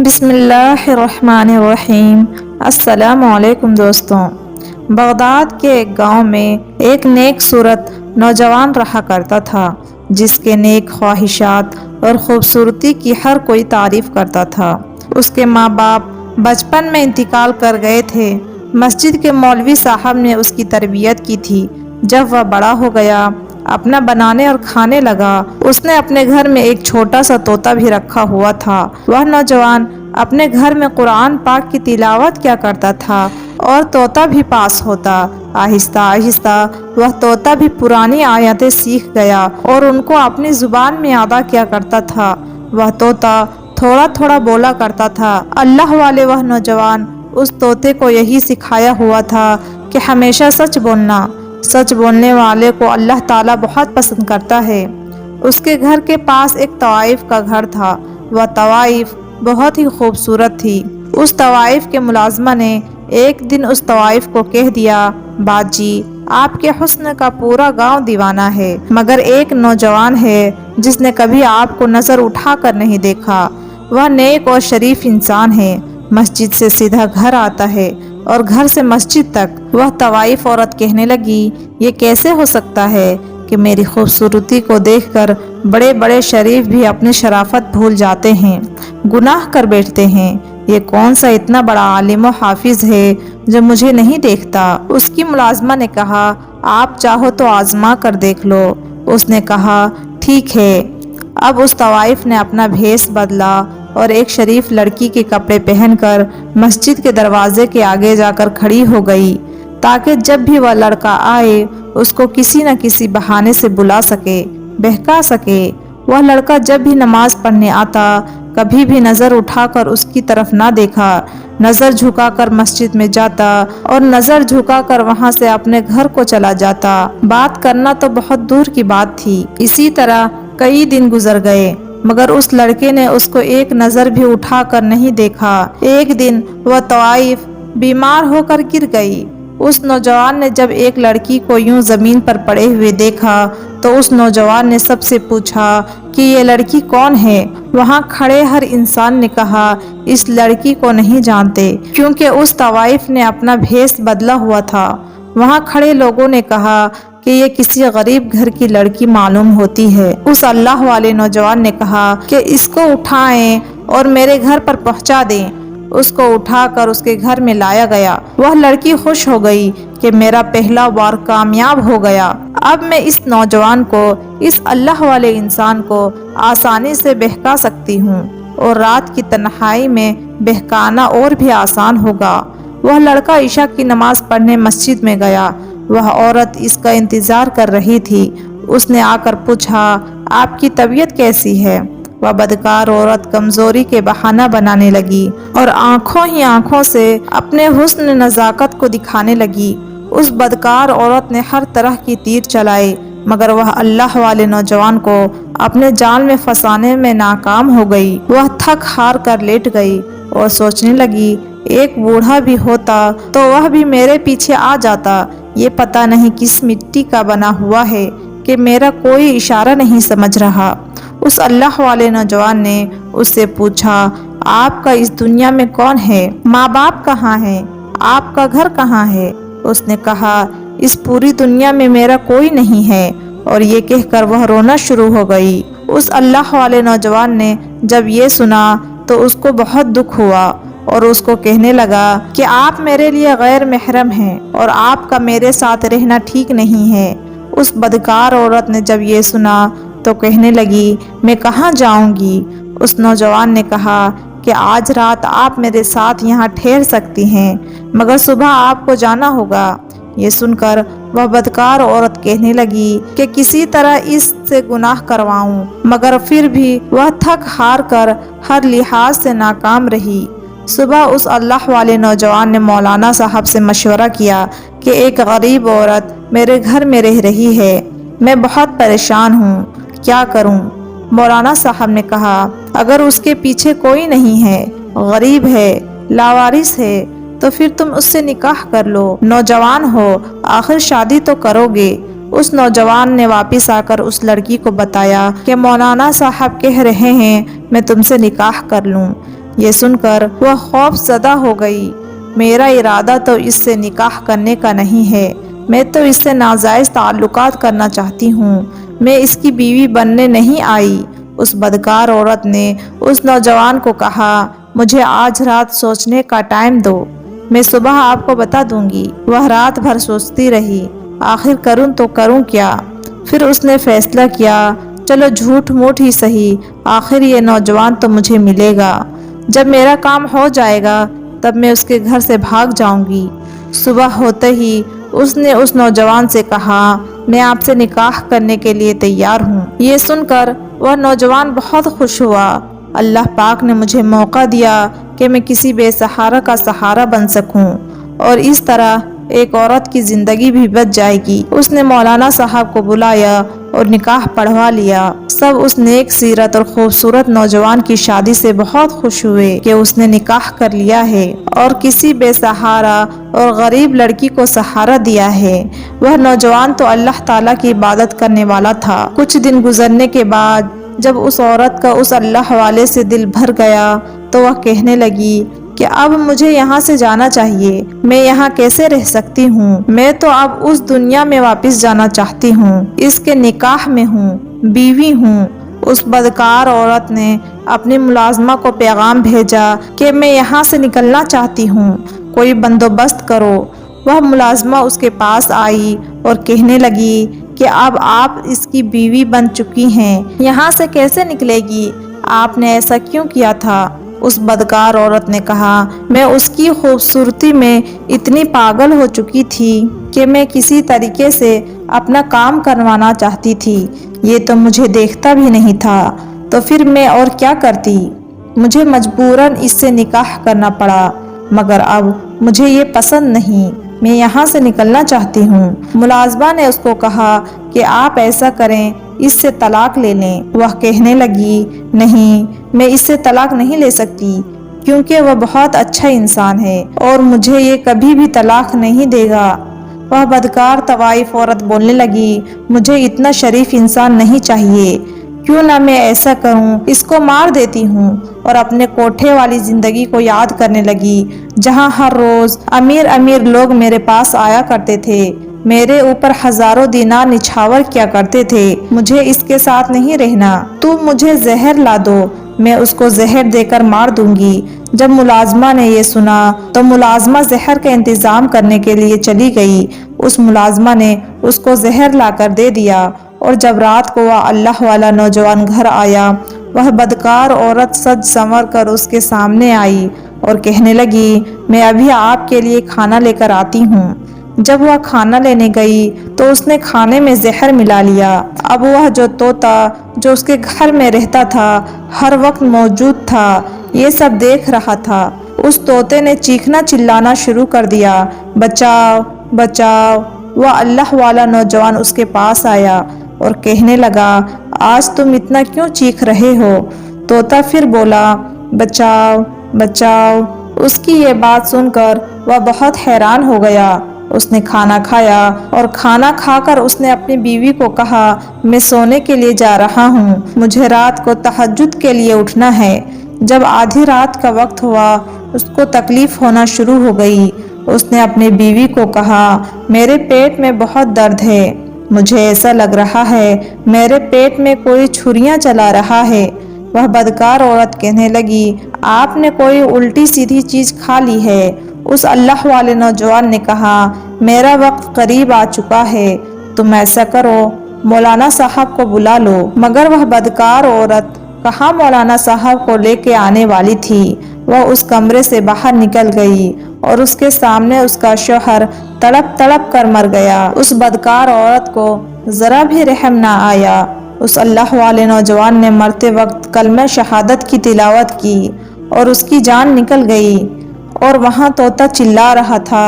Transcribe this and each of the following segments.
بسم اللہ الرحمن الرحیم۔ السلام علیکم دوستوں۔ بغداد کے ایک گاؤں میں ایک نیک صورت نوجوان رہا کرتا تھا جس کے نیک خواہشات اور خوبصورتی کی ہر کوئی تعریف کرتا تھا۔ اس کے ماں باپ بچپن میں انتقال کر گئے تھے۔ مسجد کے مولوی صاحب نے اس کی تربیت کی تھی۔ جب وہ بڑا ہو گیا، اپنا بنانے اور کھانے لگا، اس نے اپنے گھر میں ایک چھوٹا سا طوطا بھی رکھا ہوا تھا۔ وہ نوجوان اپنے گھر میں قرآن پاک کی تلاوت کیا کرتا تھا اور طوطا بھی پاس ہوتا۔ آہستہ آہستہ وہ طوطا بھی پرانی آیتیں سیکھ گیا اور ان کو اپنی زبان میں ادا کیا کرتا تھا۔ وہ طوطا تھوڑا تھوڑا بولا کرتا تھا۔ اللہ والے وہ نوجوان اس طوطے کو یہی سکھایا ہوا تھا کہ ہمیشہ سچ بولنا۔ سچ بولنے والے کو اللہ تعالیٰ بہت پسند کرتا ہے۔ اس کے گھر کے پاس ایک طوائف کا گھر تھا۔ وہ طوائف بہت ہی خوبصورت تھی۔ اس طوائف کے ملازمہ نے ایک دن اس طوائف کو کہہ دیا، باجی، آپ کے حسن کا پورا گاؤں دیوانہ ہے، مگر ایک نوجوان ہے جس نے کبھی آپ کو نظر اٹھا کر نہیں دیکھا۔ وہ نیک اور شریف انسان ہے، مسجد سے سیدھا گھر آتا ہے اور گھر سے مسجد تک۔ وہ طوائف عورت کہنے لگی، یہ کیسے ہو سکتا ہے کہ میری خوبصورتی کو دیکھ کر بڑے بڑے شریف بھی اپنی شرافت بھول جاتے ہیں، گناہ کر بیٹھتے ہیں۔ یہ کون سا اتنا بڑا عالم و حافظ ہے جو مجھے نہیں دیکھتا؟ اس کی ملازمہ نے کہا، آپ چاہو تو آزما کر دیکھ لو۔ اس نے کہا، ٹھیک ہے۔ اب اس طوائف نے اپنا بھیس بدلا اور ایک شریف لڑکی کے کپڑے پہن کر مسجد کے دروازے کے آگے جا کر کھڑی ہو گئی تاکہ جب بھی وہ لڑکا آئے اس کو کسی نہ کسی بہانے سے بلا سکے، بہکا سکے۔ وہ لڑکا جب بھی نماز پڑھنے آتا کبھی بھی نظر اٹھا کر اس کی طرف نہ دیکھا، نظر جھکا کر مسجد میں جاتا اور نظر جھکا کر وہاں سے اپنے گھر کو چلا جاتا۔ بات کرنا تو بہت دور کی بات تھی۔ اسی طرح کئی دن گزر گئے مگر اس لڑکے نے اس کو ایک نظر بھی اٹھا کر نہیں دیکھا۔ ایک دن وہ طوائف بیمار ہو کر گر گئی۔ اس نوجوان نے جب ایک لڑکی کو یوں زمین پر پڑے ہوئے دیکھا تو اس نوجوان نے سب سے پوچھا کہ یہ لڑکی کون ہے؟ وہاں کھڑے ہر انسان نے کہا، اس لڑکی کو نہیں جانتے، کیونکہ اس طوائف نے اپنا بھیس بدلا ہوا تھا۔ وہاں کھڑے لوگوں نے کہا کہ یہ کسی غریب گھر کی لڑکی معلوم ہوتی ہے۔ اس اللہ والے نوجوان نے کہا کہ اس کو اٹھائیں اور میرے گھر پر پہنچا دیں۔ اس کو اٹھا کر اس کے گھر میں لایا گیا۔ وہ لڑکی خوش ہو گئی کہ میرا پہلا وار کامیاب ہو گیا، اب میں اس نوجوان کو، اس اللہ والے انسان کو آسانی سے بہکا سکتی ہوں اور رات کی تنہائی میں بہکانا اور بھی آسان ہوگا۔ وہ لڑکا عشاء کی نماز پڑھنے مسجد میں گیا۔ وہ عورت اس کا انتظار کر رہی تھی۔ اس نے آ کر پوچھا، آپ کی طبیعت کیسی ہے؟ وہ بدکار عورت کمزوری کے بہانہ بنانے لگی اور آنکھوں ہی آنکھوں سے اپنے حسن نزاکت کو دکھانے لگی۔ اس بدکار عورت نے ہر طرح کی تیر چلائے مگر وہ اللہ والے نوجوان کو اپنے جال میں پھنسانے میں ناکام ہو گئی۔ وہ تھک ہار کر لیٹ گئی اور سوچنے لگی، ایک بوڑھا بھی ہوتا تو وہ بھی میرے پیچھے آ جاتا۔ یہ پتہ نہیں کس مٹی کا بنا ہوا ہے کہ میرا کوئی اشارہ نہیں سمجھ رہا۔ اس اللہ والے نوجوان نے اس سے پوچھا، آپ کا اس دنیا میں کون ہے؟ ماں باپ کہاں ہیں؟ آپ کا گھر کہاں ہے؟ اس نے کہا، اس پوری دنیا میں میرا کوئی نہیں ہے، اور یہ کہہ کر وہ رونا شروع ہو گئی۔ اس اللہ والے نوجوان نے جب یہ سنا تو اس کو بہت دکھ ہوا اور اس کو کہنے لگا کہ آپ میرے لیے غیر محرم ہیں اور آپ کا میرے ساتھ رہنا ٹھیک نہیں ہے۔ اس بدکار عورت نے جب یہ سنا تو کہنے لگی، میں کہاں جاؤں گی؟ اس نوجوان نے کہا کہ آج رات آپ میرے ساتھ یہاں ٹھہر سکتی ہیں مگر صبح آپ کو جانا ہوگا۔ یہ سن کر وہ بدکار عورت کہنے لگی کہ کسی طرح اس سے گناہ کرواؤں، مگر پھر بھی وہ تھک ہار کر ہر لحاظ سے ناکام رہی۔ صبح اس اللہ والے نوجوان نے مولانا صاحب سے مشورہ کیا کہ ایک غریب عورت میرے گھر میں رہ رہی ہے، میں بہت پریشان ہوں، کیا کروں؟ مولانا صاحب نے کہا، اگر اس کے پیچھے کوئی نہیں ہے، غریب ہے، لاوارث ہے، تو پھر تم اس سے نکاح کر لو، نوجوان ہو، آخر شادی تو کرو گے۔ اس نوجوان نے واپس آ کر اس لڑکی کو بتایا کہ مولانا صاحب کہہ رہے ہیں میں تم سے نکاح کر لوں۔ یہ سن کر وہ خوف زدہ ہو گئی۔ میرا ارادہ تو اس سے نکاح کرنے کا نہیں ہے، میں تو اس سے ناجائز تعلقات کرنا چاہتی ہوں، میں اس کی بیوی بننے نہیں آئی۔ اس بدکار عورت نے اس نوجوان کو کہا، مجھے آج رات سوچنے کا ٹائم دو، میں صبح آپ کو بتا دوں گی۔ وہ رات بھر سوچتی رہی، آخر کروں تو کروں کیا؟ پھر اس نے فیصلہ کیا، چلو جھوٹ موٹ ہی سہی، آخر یہ نوجوان تو مجھے ملے گا، جب میرا کام ہو جائے گا تب میں اس کے گھر سے بھاگ جاؤں گی۔ صبح ہوتے ہی اس نے اس نوجوان سے کہا، میں آپ سے نکاح کرنے کے لیے تیار ہوں۔ یہ سن کر وہ نوجوان بہت خوش ہوا، اللہ پاک نے مجھے موقع دیا کہ میں کسی بے سہارا کا سہارا بن سکوں، اور اس طرح ایک عورت کی زندگی بھی بچ جائے گی۔ اس نے مولانا صاحب کو بلایا اور نکاح پڑھوا لیا۔ سب اس نیک سیرت اور خوبصورت نوجوان کی شادی سے بہت خوش ہوئے کہ اس نے نکاح کر لیا ہے اور کسی بے سہارا اور غریب لڑکی کو سہارا دیا ہے۔ وہ نوجوان تو اللہ تعالیٰ کی عبادت کرنے والا تھا۔ کچھ دن گزرنے کے بعد جب اس عورت کا اس اللہ والے سے دل بھر گیا تو وہ کہنے لگی کہ اب مجھے یہاں سے جانا چاہیے، میں یہاں کیسے رہ سکتی ہوں؟ میں تو اب اس دنیا میں واپس جانا چاہتی ہوں، اس کے نکاح میں ہوں، بیوی ہوں۔ اس بدکار عورت نے اپنی ملازمہ کو پیغام بھیجا کہ میں یہاں سے نکلنا چاہتی ہوں، کوئی بندوبست کرو۔ وہ ملازمہ اس کے پاس آئی اور کہنے لگی کہ اب آپ اس کی بیوی بن چکی ہیں، یہاں سے کیسے نکلے گی؟ آپ نے ایسا کیوں کیا تھا؟ اس بدکار عورت نے کہا، میں اس کی خوبصورتی میں اتنی پاگل ہو چکی تھی کہ میں کسی طریقے سے اپنا کام کروانا چاہتی تھی، یہ تو مجھے دیکھتا بھی نہیں تھا، تو پھر میں اور کیا کرتی؟ مجھے مجبوراً اس سے نکاح کرنا پڑا، مگر اب مجھے یہ پسند نہیں، میں یہاں سے نکلنا چاہتی ہوں۔ ملازمہ نے اس کو کہا کہ آپ ایسا کریں، اس سے طلاق لے لیں۔ وہ کہنے لگی، نہیں، میں اس سے طلاق نہیں لے سکتی، کیونکہ وہ بہت اچھا انسان ہے اور مجھے یہ کبھی بھی طلاق نہیں دے گا۔ وہ بدکار طوائف عورت بولنے لگی، مجھے اتنا شریف انسان نہیں چاہیے، کیوں نہ میں ایسا کروں، اس کو مار دیتی ہوں۔ اور اپنے کوٹھے والی زندگی کو یاد کرنے لگی، جہاں ہر روز امیر امیر لوگ میرے پاس آیا کرتے تھے، میرے اوپر ہزاروں دینار نچھاور کیا کرتے تھے، مجھے اس کے ساتھ نہیں رہنا، تو مجھے زہر لا دو، میں اس کو زہر دے کر مار دوں گی۔ جب ملازمہ نے یہ سنا تو ملازمہ زہر کا انتظام کرنے کے لیے چلی گئی۔ اس ملازمہ نے اس کو زہر لا کر دے دیا، اور جب رات کو وہ اللہ والا نوجوان گھر آیا، وہ بدکار عورت سج سنور کر اس کے سامنے آئی اور کہنے لگی، میں ابھی آپ کے لیے کھانا لے کر آتی ہوں۔ جب وہ کھانا لینے گئی تو اس نے کھانے میں زہر ملا لیا۔ اب وہ جو طوطا جو اس کے گھر میں رہتا تھا ہر وقت موجود تھا، یہ سب دیکھ رہا تھا۔ اس طوطے نے چیخنا چلانا شروع کر دیا، بچاؤ بچاؤ۔ وہ اللہ والا نوجوان اس کے پاس آیا اور کہنے لگا، آج تم اتنا کیوں چیخ رہے ہو؟ طوطا پھر بولا، بچاؤ بچاؤ۔ اس کی یہ بات سن کر وہ بہت حیران ہو گیا۔ اس نے کھانا کھایا اور کھانا کھا کر اس نے اپنی بیوی کو کہا، میں سونے کے لیے جا رہا ہوں، مجھے رات کو تہجد کے لیے اٹھنا ہے۔ جب آدھی رات کا وقت ہوا اس کو تکلیف ہونا شروع ہو گئی۔ اس نے اپنی بیوی کو کہا، میرے پیٹ میں بہت درد ہے، مجھے ایسا لگ رہا ہے میرے پیٹ میں کوئی چھریاں چلا رہا ہے۔ وہ بدکار عورت کہنے لگی، آپ نے کوئی الٹی سیدھی چیز کھا لی ہے۔ اس اللہ والے نوجوان نے کہا، میرا وقت قریب آ چکا ہے، تم ایسا کرو، مولانا صاحب کو بلا لو۔ مگر وہ بدکار عورت کہاں مولانا صاحب کو لے کے آنے والی تھی؟ وہ اس کمرے سے باہر نکل گئی اور اس کے سامنے اس کا شوہر تڑپ تڑپ کر مر گیا۔ اس بدکار عورت کو ذرا بھی رحم نہ آیا۔ اس اللہ والے نوجوان نے مرتے وقت کلمہ شہادت کی تلاوت کی اور اس کی جان نکل گئی، اور وہاں طوطا چلا رہا تھا،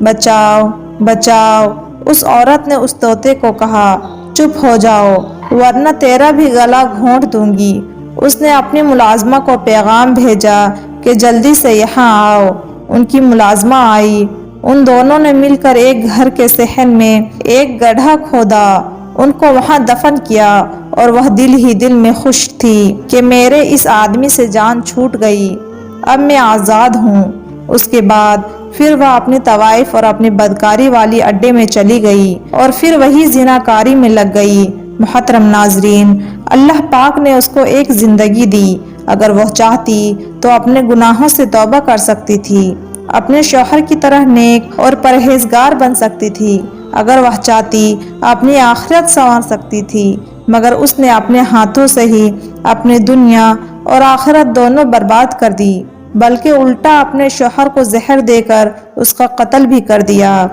بچاؤ بچاؤ۔ اس عورت نے اس طوطے کو کہا، چپ ہو جاؤ ورنہ تیرا بھی گلا گھونٹ دوں گی۔ اس نے اپنی ملازمہ کو پیغام بھیجا کہ جلدی سے یہاں آؤ۔ ان کی ملازمہ آئی، ان دونوں نے مل کر ایک گھر کے صحن میں ایک گڑھا کھودا، ان کو وہاں دفن کیا، اور وہ دل ہی دل میں خوش تھی کہ میرے اس آدمی سے جان چھوٹ گئی۔ اب میں آزاد ہوں۔ اس کے بعد پھر وہ اپنے طوائف اور اپنے بدکاری والی اڈے میں چلی گئی اور پھر وہی زناکاری میں لگ گئی۔ محترم ناظرین، اللہ پاک نے اس کو ایک زندگی دی، اگر وہ چاہتی تو اپنے گناہوں سے توبہ کر سکتی تھی، اپنے شوہر کی طرح نیک اور پرہیزگار بن سکتی تھی، اگر وہ چاہتی اپنی آخرت سنوار سکتی تھی، مگر اس نے اپنے ہاتھوں سے ہی اپنی دنیا اور آخرت دونوں برباد کر دی، بلکہ الٹا اپنے شوہر کو زہر دے کر اس کا قتل بھی کر دیا۔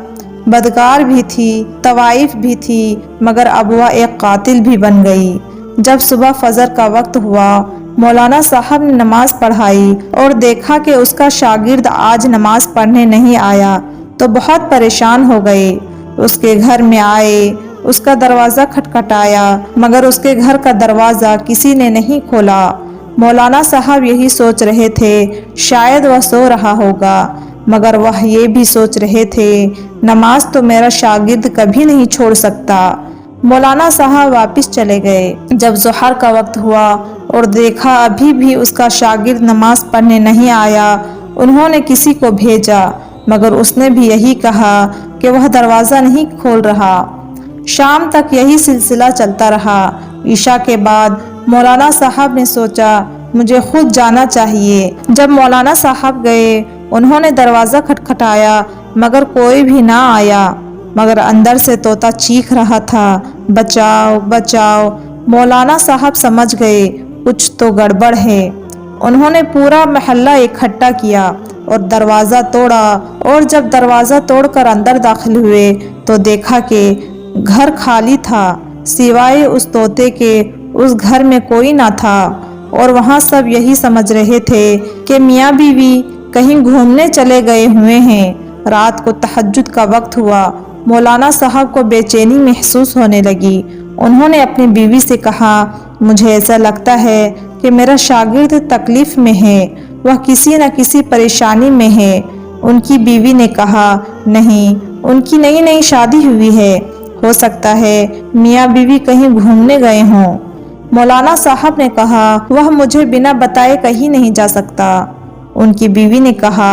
بدکار بھی تھی، طوائف بھی تھی، مگر اب وہ ایک قاتل بھی بن گئی۔ جب صبح فجر کا وقت ہوا، مولانا صاحب نے نماز پڑھائی اور دیکھا کہ اس کا شاگرد آج نماز پڑھنے نہیں آیا تو بہت پریشان ہو گئے۔ اس کے گھر میں آئے، اس کا دروازہ کھٹکھٹایا، مگر اس کے گھر کا دروازہ کسی نے نہیں کھولا۔ مولانا صاحب یہی سوچ رہے تھے شاید وہ سو رہا ہوگا، مگر وہ یہ بھی سوچ رہے تھے نماز تو میرا شاگرد کبھی نہیں چھوڑ سکتا۔ مولانا صاحب واپس چلے گئے۔ جب ظہر کا وقت ہوا اور دیکھا ابھی بھی اس کا شاگرد نماز پڑھنے نہیں آیا، انہوں نے کسی کو بھیجا، مگر اس نے بھی یہی کہا کہ وہ دروازہ نہیں کھول رہا۔ شام تک یہی سلسلہ چلتا رہا۔ عشاء کے بعد مولانا صاحب نے سوچا مجھے خود جانا چاہیے۔ جب مولانا صاحب گئے، انہوں نے دروازہ کھٹکھٹایا، مگر کوئی بھی نہ آیا، مگر اندر سے طوطا چیخ رہا تھا، بچاؤ بچاؤ۔ مولانا صاحب سمجھ گئے کچھ تو گڑبڑ ہے۔ انہوں نے پورا محلہ اکٹھا کیا اور دروازہ توڑا، اور جب دروازہ توڑ کر اندر داخل ہوئے تو دیکھا کہ گھر خالی تھا، سوائے اس طوطے کے اس گھر میں کوئی نہ تھا، اور وہاں سب یہی سمجھ رہے تھے کہ میاں بیوی کہیں گھومنے چلے گئے ہوئے ہیں۔ رات کو تہجد کا وقت ہوا، مولانا صاحب کو بے چینی محسوس ہونے لگی۔ انہوں نے اپنی بیوی سے کہا مجھے ایسا لگتا ہے کہ میرا شاگرد تکلیف میں ہے، وہ کسی نہ کسی پریشانی میں ہے۔ ان کی بیوی نے کہا نہیں، ان کی نئی نئی شادی ہوئی ہے، ہو سکتا ہے میاں بیوی کہیں گھومنے گئے ہوں۔ مولانا صاحب نے کہا وہ مجھے بنا بتائے کہیں نہیں جا سکتا۔ ان کی بیوی نے کہا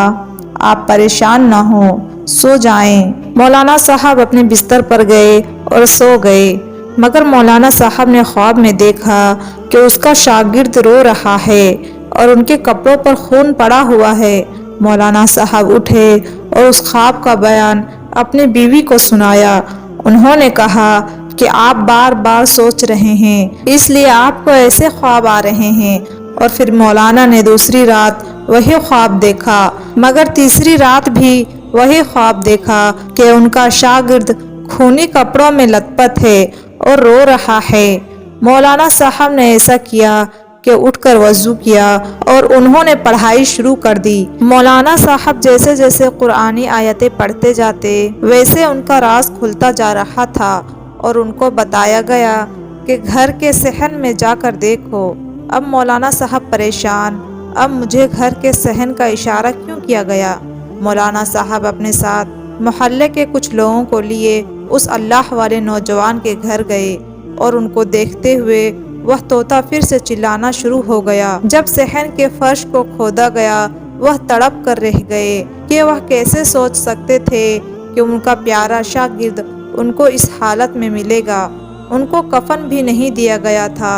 آپ پریشان نہ ہوں، سو جائیں۔ مولانا صاحب اپنے بستر پر گئے اور سو گئے، مگر مولانا صاحب نے خواب میں دیکھا کہ اس کا شاگرد رو رہا ہے اور ان کے کپڑوں پر خون پڑا ہوا ہے۔ مولانا صاحب اٹھے اور اس خواب کا بیان اپنی بیوی کو سنایا۔ انہوں نے کہا کہ آپ بار بار سوچ رہے ہیں، اس لیے آپ کو ایسے خواب آ رہے ہیں۔ اور پھر مولانا نے دوسری رات وہی خواب دیکھا، مگر تیسری رات بھی وہی خواب دیکھا کہ ان کا شاگرد خونی کپڑوں میں لت پت ہے اور رو رہا ہے۔ مولانا صاحب نے ایسا کیا کہ اٹھ کر وضو کیا اور انہوں نے پڑھائی شروع کر دی۔ مولانا صاحب جیسے جیسے قرآنی آیتیں پڑھتے جاتے ویسے ان کا راز کھلتا جا رہا تھا، اور ان کو بتایا گیا کہ گھر کے صحن میں جا کر دیکھو۔ اب مولانا صاحب پریشان، اب مجھے گھر کے صحن کا اشارہ کیوں کیا گیا؟ مولانا صاحب اپنے ساتھ محلے کے کچھ لوگوں کو لیے اس اللہ والے نوجوان کے گھر گئے، اور ان کو دیکھتے ہوئے وہ طوطا پھر سے چلانا شروع ہو گیا۔ جب صحن کے فرش کو کھودا گیا، وہ تڑپ کر رہ گئے کہ وہ کیسے سوچ سکتے تھے کہ ان کا پیارا شاگرد ان کو اس حالت میں ملے گا۔ ان کو کفن بھی نہیں دیا گیا تھا۔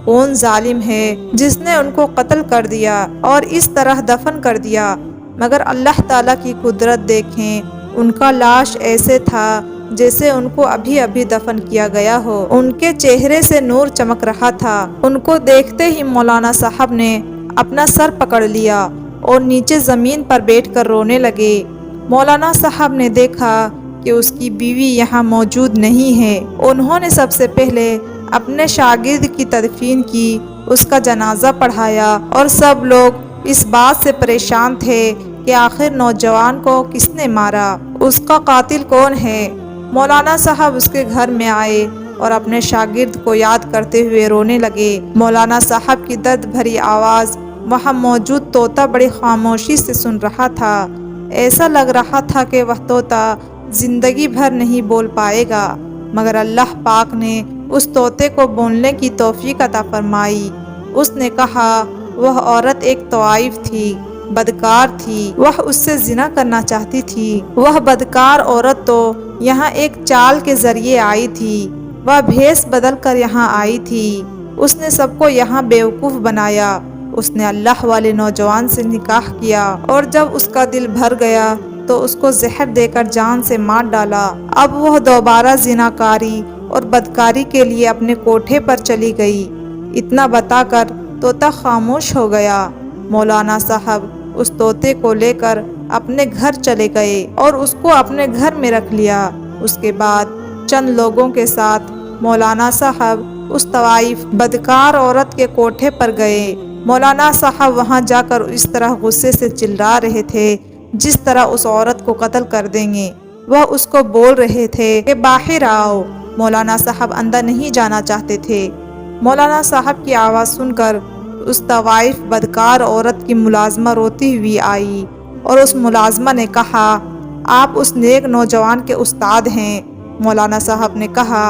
کون ظالم ہے جس نے ان کو قتل کر دیا اور اس طرح دفن کر دیا؟ مگر اللہ تعالیٰ کی قدرت دیکھیں، ان کا لاش ایسے تھا جیسے ان کو ابھی ابھی دفن کیا گیا ہو۔ ان کے چہرے سے نور چمک رہا تھا۔ ان کو دیکھتے ہی مولانا صاحب نے اپنا سر پکڑ لیا اور نیچے زمین پر بیٹھ کر رونے لگے۔ مولانا صاحب نے دیکھا کہ اس کی بیوی یہاں موجود نہیں ہے۔ انہوں نے سب سے پہلے اپنے شاگرد کی تدفین کی، اس کا جنازہ پڑھایا، اور سب لوگ اس بات سے پریشان تھے کہ آخر نوجوان کو کس نے مارا، اس کا قاتل کون ہے۔ مولانا صاحب اس کے گھر میں آئے اور اپنے شاگرد کو یاد کرتے ہوئے رونے لگے۔ مولانا صاحب کی درد بھری آواز وہاں موجود طوطا بڑی خاموشی سے سن رہا تھا۔ ایسا لگ رہا تھا کہ وہ طوطا زندگی بھر نہیں بول پائے گا، مگر اللہ پاک نے اس طوطے کو بولنے کی توفیق عطا فرمائی۔ اس نے کہا وہ عورت ایک طوائف تھی بدکار تھی، وہ اس سے زنا کرنا چاہتی تھی۔ وہ بدکار عورت تو یہاں ایک چال کے ذریعے آئی تھی، وہ بھیس بدل کر یہاں آئی تھی۔ اس نے سب کو یہاں بیوقوف بنایا۔ اس نے اللہ والے نوجوان سے نکاح کیا اور جب اس کا دل بھر گیا تو اس کو زہر دے کر جان سے مار ڈالا۔ اب وہ دوبارہ زناکاری اور بدکاری کے لیے اپنے کوٹھے پر چلی گئی۔ اتنا بتا کر طوطا خاموش ہو گیا۔ مولانا صاحب اس طوطے کو لے کر اپنے گھر چلے گئے اور اس کو اپنے گھر میں رکھ لیا۔ اس کے بعد چند لوگوں کے ساتھ مولانا صاحب اس طوائف بدکار عورت کے کوٹھے پر گئے۔ مولانا صاحب وہاں جا کر اس طرح غصے سے چلا رہے تھے جس طرح اس عورت کو قتل کر دیں گے۔ وہ اس کو بول رہے تھے کہ باہر آؤ۔ مولانا صاحب اندر نہیں جانا چاہتے تھے۔ مولانا صاحب کی آواز سن کر اس طوائف بدکار عورت کی ملازمہ روتی ہوئی آئی اور اس ملازمہ نے کہا، آپ اس نیک نوجوان کے استاد ہیں؟ مولانا صاحب نے کہا،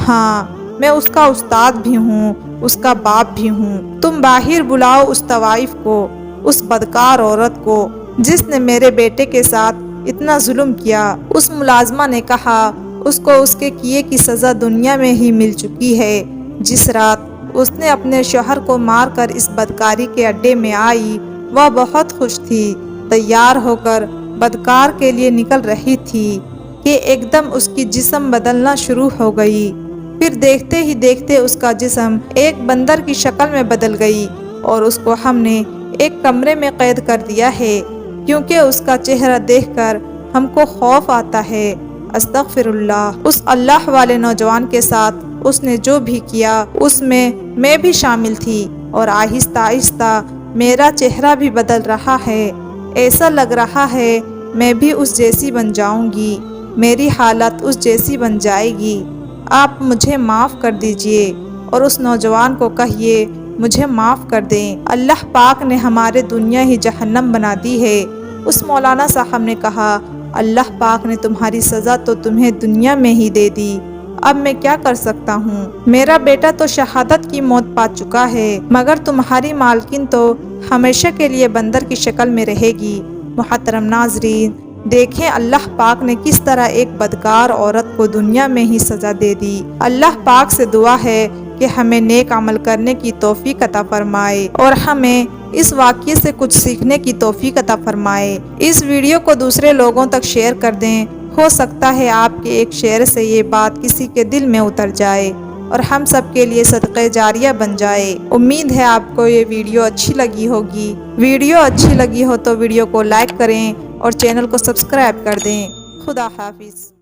ہاں میں اس کا استاد بھی ہوں، اس کا باپ بھی ہوں۔ تم باہر بلاؤ اس طوائف کو، اس بدکار عورت کو جس نے میرے بیٹے کے ساتھ اتنا ظلم کیا۔ اس ملازمہ نے کہا، اس کو اس کے کیے کی سزا دنیا میں ہی مل چکی ہے۔ جس رات اس نے اپنے شوہر کو مار کر اس بدکاری کے اڈے میں آئی، وہ بہت خوش تھی، تیار ہو کر بدکار کے لیے نکل رہی تھی کہ ایک دم اس کی جسم بدلنا شروع ہو گئی۔ پھر دیکھتے ہی دیکھتے اس کا جسم ایک بندر کی شکل میں بدل گئی اور اس کو ہم نے ایک کمرے میں قید کر دیا ہے، کیونکہ اس کا چہرہ دیکھ کر ہم کو خوف آتا ہے۔ استغفر اللہ۔ اس اللہ والے نوجوان کے ساتھ اس نے جو بھی کیا اس میں بھی شامل تھی اور آہستہ آہستہ میرا چہرہ بھی بدل رہا ہے۔ ایسا لگ رہا ہے میں بھی اس جیسی بن جاؤں گی، میری حالت اس جیسی بن جائے گی۔ آپ مجھے معاف کر دیجئے اور اس نوجوان کو کہیے مجھے معاف کر دیں، اللہ پاک نے ہمارے دنیا ہی جہنم بنا دی ہے۔ اس مولانا صاحب نے کہا، اللہ پاک نے تمہاری سزا تو تمہیں دنیا میں ہی دے دی، اب میں کیا کر سکتا ہوں؟ میرا بیٹا تو شہادت کی موت پا چکا ہے، مگر تمہاری مالکن تو ہمیشہ کے لیے بندر کی شکل میں رہے گی۔ محترم ناظرین، دیکھیں اللہ پاک نے کس طرح ایک بدکار عورت کو دنیا میں ہی سزا دے دی۔ اللہ پاک سے دعا ہے کہ ہمیں نیک عمل کرنے کی توفیق عطا فرمائے اور ہمیں اس واقعے سے کچھ سیکھنے کی توفیق عطا فرمائے۔ اس ویڈیو کو دوسرے لوگوں تک شیئر کر دیں، ہو سکتا ہے آپ کے ایک شیئر سے یہ بات کسی کے دل میں اتر جائے اور ہم سب کے لیے صدقہ جاریہ بن جائے۔ امید ہے آپ کو یہ ویڈیو اچھی لگی ہوگی۔ ویڈیو اچھی لگی ہو تو ویڈیو کو لائک کریں اور چینل کو سبسکرائب کر دیں۔ خدا حافظ۔